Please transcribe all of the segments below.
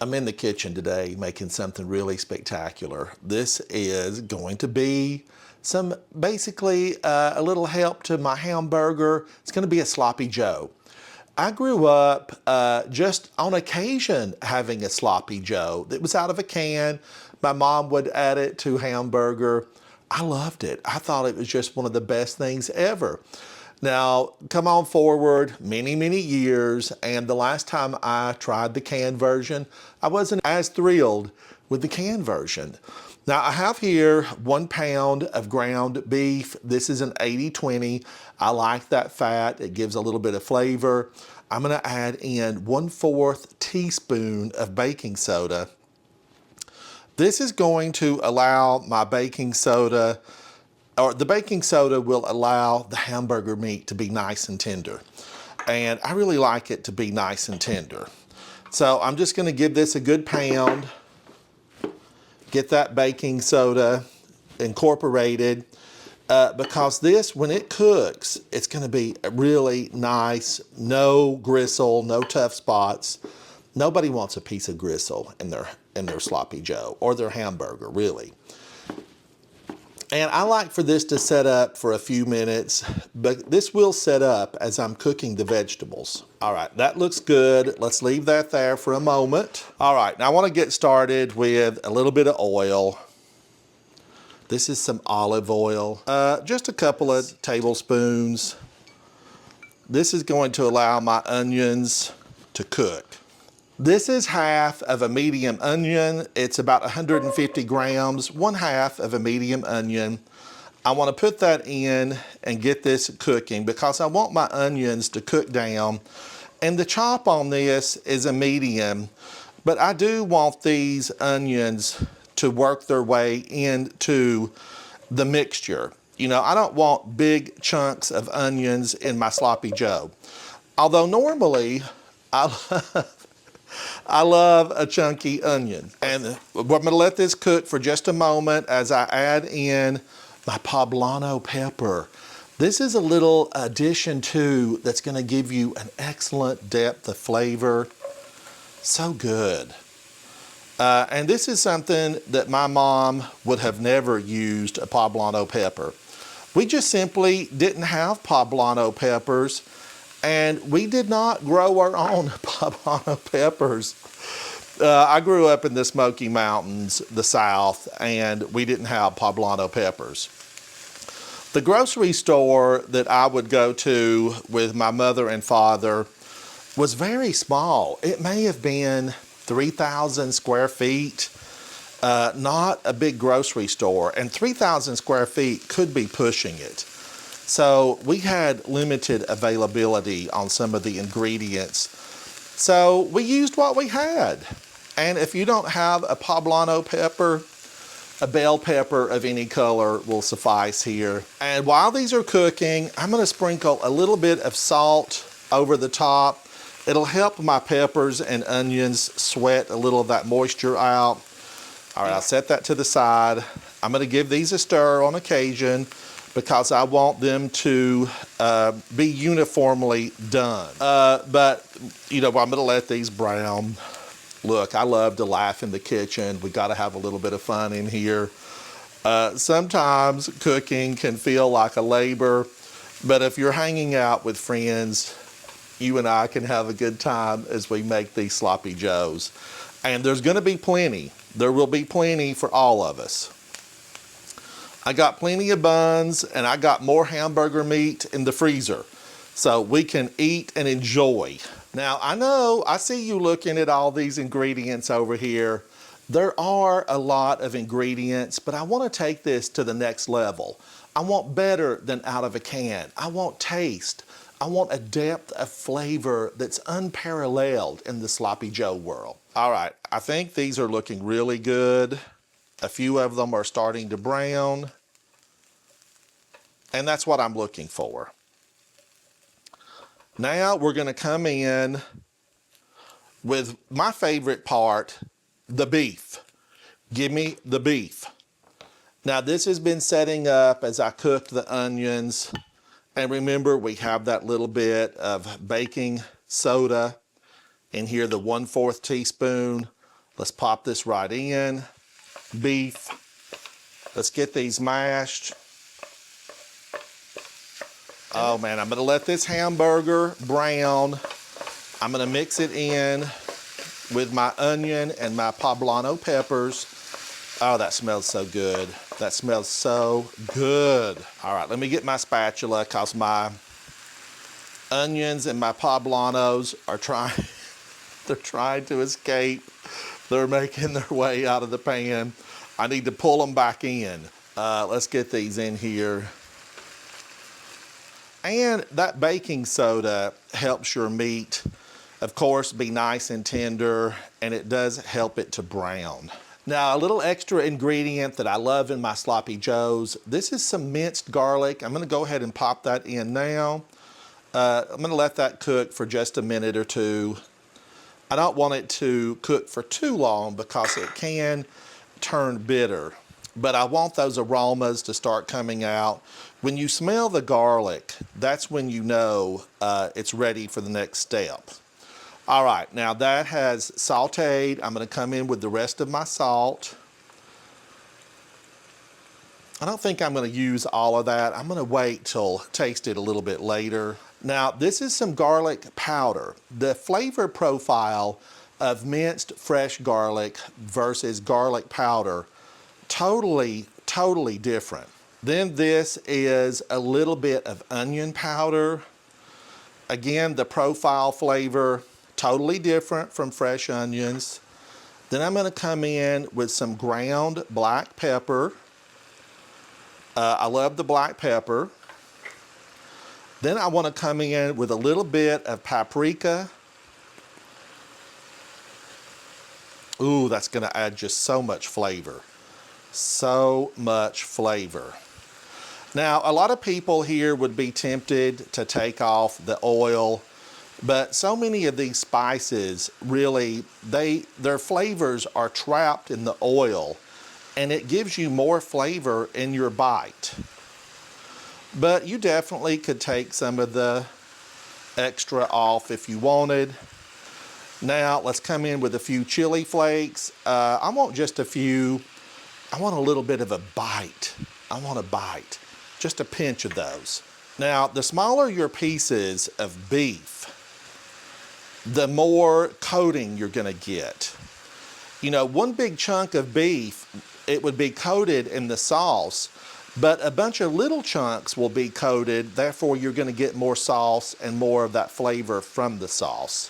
I'm in the kitchen today making something really spectacular. This is going to be basically a little help to my hamburger. It's going to be a sloppy joe. I grew up just on occasion having a sloppy joe that was out of a can. My mom would add it to hamburger. I loved it. I thought it was just one of the best things ever. Now, come on forward many, many years, and the last time I tried the canned version, I wasn't as thrilled with the canned version. Now, I have here 1 pound of ground beef. This is an 80-20. I like that fat. It gives a little bit of flavor. I'm gonna add in 1/4 teaspoon of baking soda. This is going to allow my baking soda, or the baking soda will allow the hamburger meat to be nice and tender. And I really like it to be nice and tender. So I'm just gonna give this a good pound, get that baking soda incorporated, because this, when it cooks, it's gonna be really nice, no gristle, no tough spots. Nobody wants a piece of gristle in their sloppy joe or their hamburger, really. And I like for this to set up for a few minutes, but this will set up as I'm cooking the vegetables. All right, that looks good. Let's leave that there for a moment. All right, now I want to get started with a little bit of oil. This is some olive oil, just a couple of tablespoons. This is going to allow my onions to cook. This is half of a medium onion. It's about 150 grams, 1/2 of a medium onion. I want to put that in and get this cooking because I want my onions to cook down. And the chop on this is a medium, but I do want these onions to work their way into the mixture. You know, I don't want big chunks of onions in my sloppy joe. Although normally I love a chunky onion. And I'm gonna let this cook for just a moment as I add in my Poblano pepper. This is a little addition too that's gonna give you an excellent depth of flavor. So good. And this is something that my mom would have never used a Poblano pepper. We just simply didn't have Poblano peppers, and we did not grow our own Poblano peppers. I grew up in the Smoky Mountains, the South, and we didn't have Poblano peppers. The grocery store that I would go to with my mother and father was very small. It may have been 3,000 square feet, not a big grocery store, and 3,000 square feet could be pushing it. So we had limited availability on some of the ingredients. So we used what we had. And if you don't have a Poblano pepper, a bell pepper of any color will suffice here. And while these are cooking, I'm gonna sprinkle a little bit of salt over the top. It'll help my peppers and onions sweat a little of that moisture out. All right, I'll set that to the side. I'm gonna give these a stir on occasion because I want them to be uniformly done. But, you know, I'm gonna let these brown. Look, I love to laugh in the kitchen. We gotta have a little bit of fun in here. Sometimes cooking can feel like a labor, but if you're hanging out with friends, you and I can have a good time as we make these sloppy joes. And there's gonna be plenty. There will be plenty for all of us. I got plenty of buns and I got more hamburger meat in the freezer so we can eat and enjoy. Now I know, I see you looking at all these ingredients over here. There are a lot of ingredients, but I want to take this to the next level. I want better than out of a can. I want taste. I want a depth of flavor that's unparalleled in the sloppy joe world. All right, I think these are looking really good. A few of them are starting to brown, and that's what I'm looking for. Now we're gonna come in with my favorite part, the beef. Give me the beef. Now this has been setting up as I cooked the onions. And remember, we have that little bit of baking soda in here, the 1/4 teaspoon. Let's pop this right in. Beef. Let's get these mashed. Oh man, I'm gonna let this hamburger brown. I'm gonna mix it in with my onion and my poblano peppers. Oh, that smells so good. That smells so good. All right, let me get my spatula because my onions and my poblanos are they're trying to escape. They're making their way out of the pan. I need to pull them back in. Let's get these in here. And that baking soda helps your meat, of course, be nice and tender, and it does help it to brown. Now, a little extra ingredient that I love in my sloppy joes, this is some minced garlic. I'm gonna go ahead and pop that in now. I'm gonna let that cook for just a minute or two. I don't want it to cook for too long because it can turn bitter, but I want those aromas to start coming out. When you smell the garlic, that's when you know it's ready for the next step. All right, now that has sauteed. I'm gonna come in with the rest of my salt. I don't think I'm gonna use all of that. I'm gonna wait till taste it a little bit later. Now, this is some garlic powder. The flavor profile of minced fresh garlic versus garlic powder, totally different. Then this is a little bit of onion powder. Again, the profile flavor, totally different from fresh onions. Then I'm gonna come in with some ground black pepper. I love the black pepper. Then I want to come in with a little bit of paprika. Ooh, that's going to add just so much flavor. So much flavor. Now, a lot of people here would be tempted to take off the oil, but so many of these spices really, their flavors are trapped in the oil, and it gives you more flavor in your bite. But you definitely could take some of the extra off if you wanted. Now let's come in with a few chili flakes. I want just a few. I want a little bit of a bite. I want a bite, just a pinch of those. Now, the smaller your pieces of beef, the more coating you're gonna get. You know, one big chunk of beef, it would be coated in the sauce, but a bunch of little chunks will be coated, therefore you're gonna get more sauce and more of that flavor from the sauce.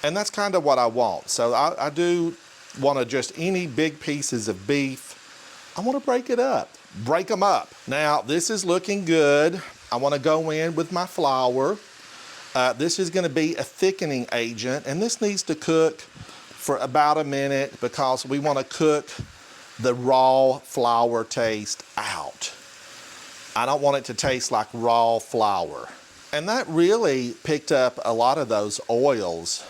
And that's kind of what I want. So I do wanna just any big pieces of beef, I wanna break it up, break them up. Now, this is looking good. I wanna go in with my flour. This is gonna be a thickening agent, and this needs to cook for about a minute because we wanna cook the raw flour taste out. I don't want it to taste like raw flour. And that really picked up a lot of those oils.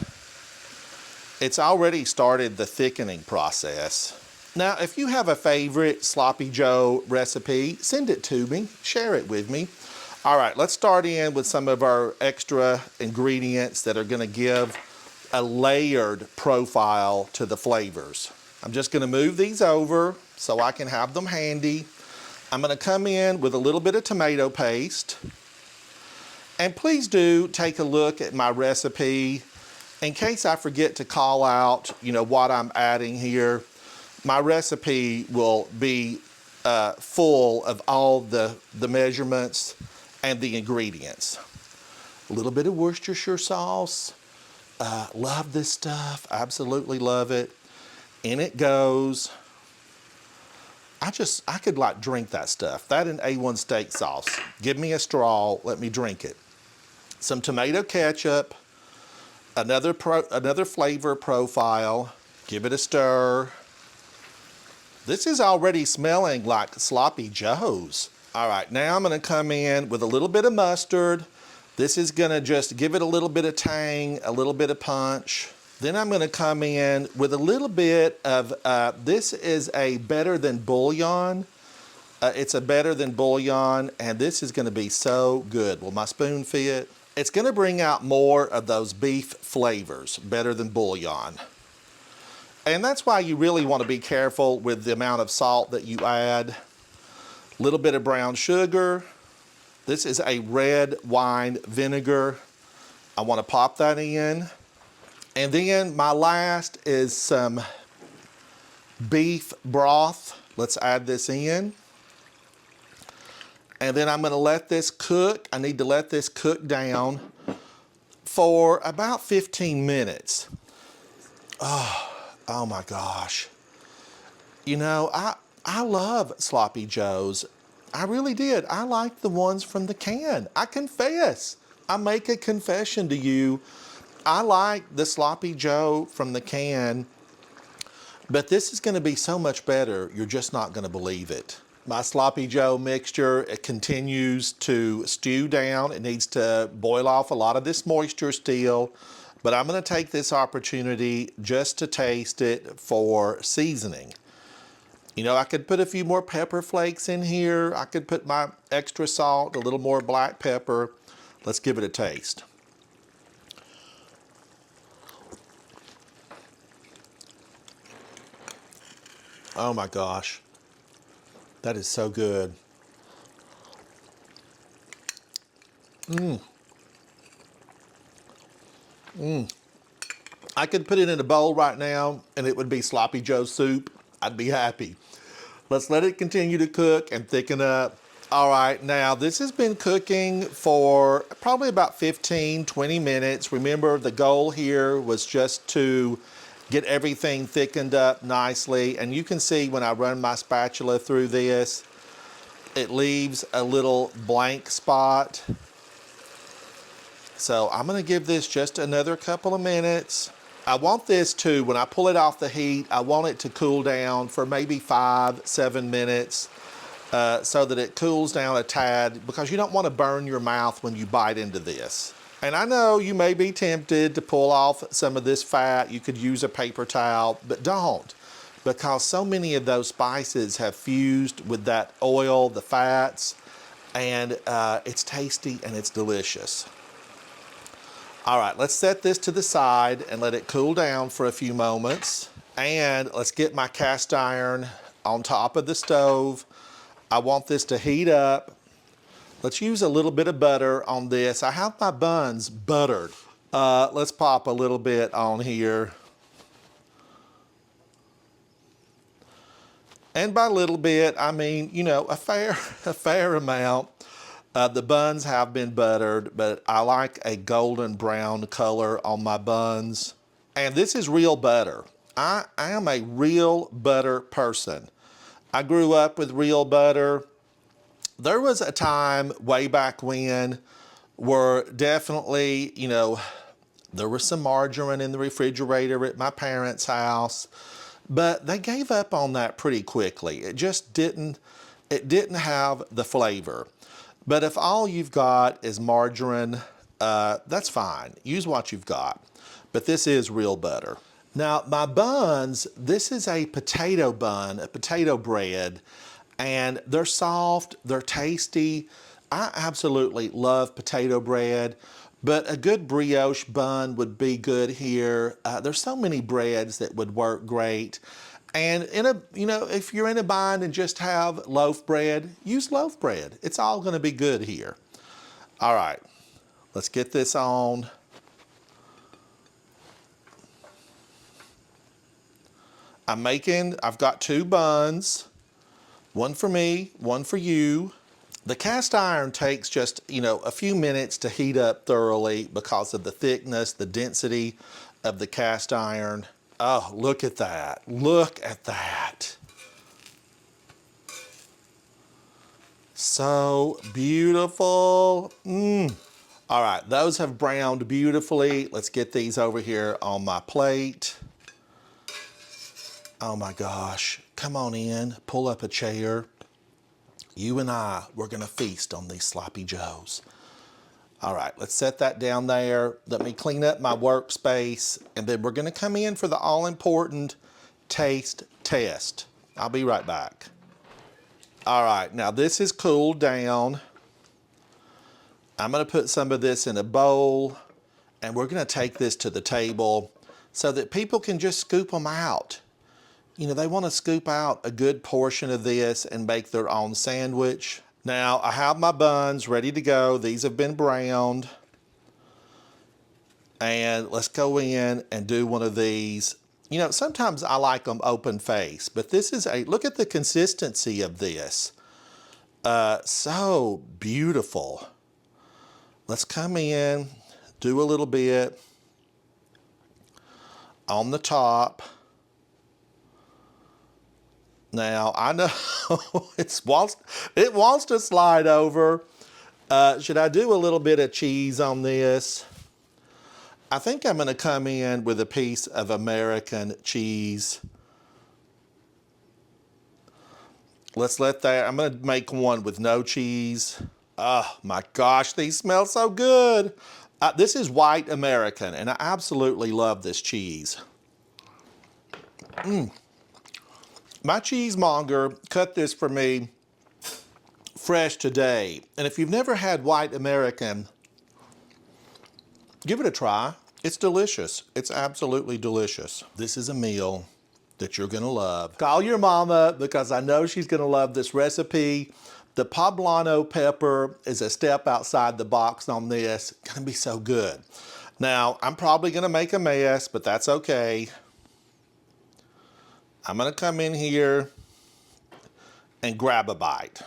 It's already started the thickening process. Now, if you have a favorite Sloppy Joe recipe, send it to me, share it with me. All right, let's start in with some of our extra ingredients that are gonna give a layered profile to the flavors. I'm just gonna move these over so I can have them handy. I'm gonna come in with a little bit of tomato paste. And please do take a look at my recipe in case I forget to call out, you know, what I'm adding here. My recipe will be full of all the measurements and the ingredients. A little bit of Worcestershire sauce. Love this stuff, absolutely love it. In it goes. I could like drink that stuff. That and A1 steak sauce. Give me a straw, let me drink it. Some tomato ketchup, another flavor profile. Give it a stir. This is already smelling like Sloppy Joes. All right, now I'm gonna come in with a little bit of mustard. This is gonna just give it a little bit of tang, a little bit of punch. Then I'm gonna come in with a little bit of, this is a better than bouillon. It's a better than bouillon, and this is gonna be so good. Will my spoon fit? It's gonna bring out more of those beef flavors, better than bouillon. And that's why you really want to be careful with the amount of salt that you add. A little bit of brown sugar. This is a red wine vinegar. I want to pop that in. And then my last is some beef broth. Let's add this in. And then I'm going to let this cook. I need to let this cook down for about 15 minutes. Oh my gosh. You know, I love sloppy joes. I really did. I like the ones from the can. I confess. I make a confession to you. I like the sloppy joe from the can, but this is going to be so much better. You're just not going to believe it. My sloppy joe mixture, it continues to stew down. It needs to boil off a lot of this moisture still. But I'm going to take this opportunity just to taste it for seasoning. You know, I could put a few more pepper flakes in here. I could put my extra salt, a little more black pepper. Let's give it a taste. Oh my gosh. That is so good. I could put it in a bowl right now and it would be sloppy joe soup. I'd be happy. Let's let it continue to cook and thicken up. All right, now this has been cooking for probably about 15, 20 minutes. Remember, the goal here was just to get everything thickened up nicely. And you can see when I run my spatula through this, it leaves a little blank spot. So I'm gonna give this just another couple of minutes. I want this to, when I pull it off the heat, I want it to cool down for maybe 5, 7 minutes so that it cools down a tad, because you don't want to burn your mouth when you bite into this. And I know you may be tempted to pull off some of this fat. You could use a paper towel, but don't, because so many of those spices have fused with that oil, the fats, and it's tasty and it's delicious. All right, let's set this to the side and let it cool down for a few moments. And let's get my cast iron on top of the stove. I want this to heat up. Let's use a little bit of butter on this. I have my buns buttered. Let's pop a little bit on here. And by little bit, I mean, you know, a fair amount. The buns have been buttered, but I like a golden brown color on my buns. And this is real butter. I am a real butter person. I grew up with real butter. There was a time way back when where definitely, you know, there was some margarine in the refrigerator at my parents' house, but they gave up on that pretty quickly. It just didn't have the flavor. But if all you've got is margarine, that's fine. Use what you've got. But this is real butter. Now, my buns, this is a potato bun, a potato bread, and they're soft, they're tasty. I absolutely love potato bread, but a good brioche bun would be good here. There's so many breads that would work great. And if you're in a bind and just have loaf bread, use loaf bread. It's all gonna be good here. All right, let's get this on. I've got 2 buns, one for me, one for you. The cast iron takes just, a few minutes to heat up thoroughly because of the thickness, the density of the cast iron. Oh, look at that. Look at that. So beautiful. All right, those have browned beautifully. Let's get these over here on my plate. Oh my gosh, come on in, pull up a chair. You and I, we're gonna feast on these sloppy joes. All right, let's set that down there. Let me clean up my workspace, and then we're gonna come in for the all-important taste test. I'll be right back. All right, now this is cooled down. I'm gonna put some of this in a bowl, and we're gonna take this to the table so that people can just scoop them out. You know, they want to scoop out a good portion of this and make their own sandwich. Now, I have my buns ready to go. These have been browned. And let's go in and do one of these. You know, sometimes I like them open face, but this is look at the consistency of this. So beautiful. Let's come in, do a little bit on the top. Now, I know it wants to slide over. Should I do a little bit of cheese on this? I think I'm going to come in with a piece of American cheese. Let's let that, I'm going to make one with no cheese. Oh my gosh, these smell so good. This is white American, and I absolutely love this cheese. My cheesemonger cut this for me fresh today. And if you've never had white American, give it a try. It's delicious. It's absolutely delicious. This is a meal that you're gonna love. Call your mama, because I know she's gonna love this recipe. The Poblano pepper is a step outside the box on this. Gonna be so good. Now, I'm probably gonna make a mess, but that's okay. I'm gonna come in here and grab a bite.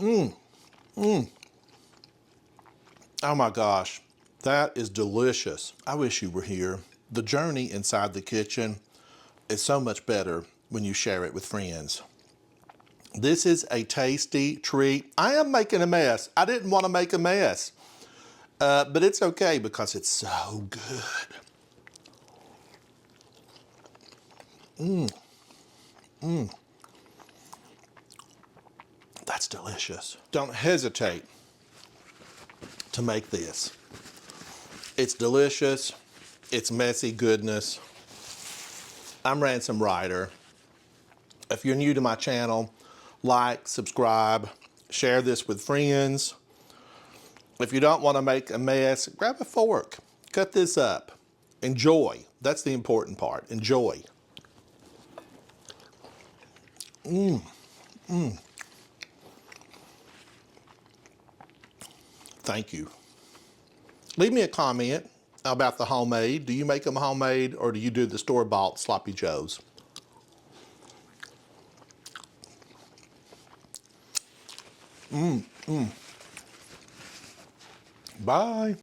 Oh my gosh, that is delicious. I wish you were here. The journey inside the kitchen is so much better when you share it with friends. This is a tasty treat. I am making a mess. I didn't want to make a mess, but it's okay because it's so good. That's delicious. Don't hesitate to make this. It's delicious. It's messy goodness. I'm Ransom Ryder. If you're new to my channel, like, subscribe, share this with friends. If you don't want to make a mess, grab a fork, cut this up. Enjoy. That's the important part. Enjoy. Thank you. Leave me a comment about the homemade. Do you make them homemade, or do you do the store-bought sloppy joes? Bye.